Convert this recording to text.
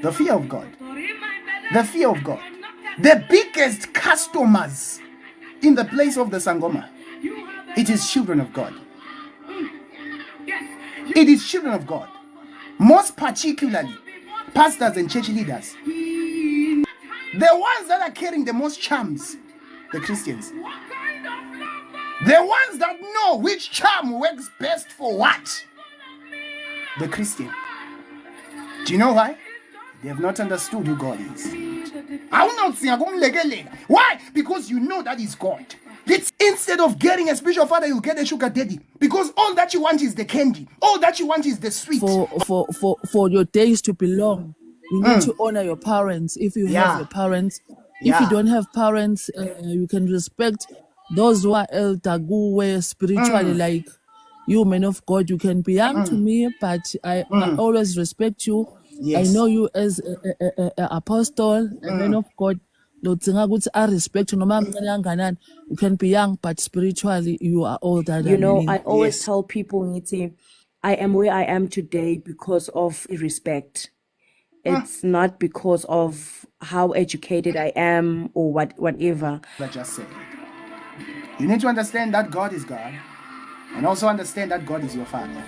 The fear of God. The fear of God. The biggest customers in the place of the Sangoma, it is children of God. It is children of God. Most particularly, pastors and church leaders. The ones that are carrying the most charms, the Christians. The ones that know which charm works best for what, the Christian. Do you know why? They have not understood who God is. Why? Because you know that is God. It's instead of getting a spiritual father, you get a sugar daddy. Because all that you want is the candy. All that you want is the sweet. For your days to be long, you need to honor your parents if you have your parents. If you don't have parents, you can respect those who are elder, who were spiritually like you, man of God. You can be young to me, but I always respect you. Yes. I know you as an apostle, a man of God. I respect you. You can be young, but spiritually you are older than me. I always tell people, I am where I am today because of respect. It's not because of how educated I am or whatever. I just said, you need to understand that God is God, and also understand that God is your Father.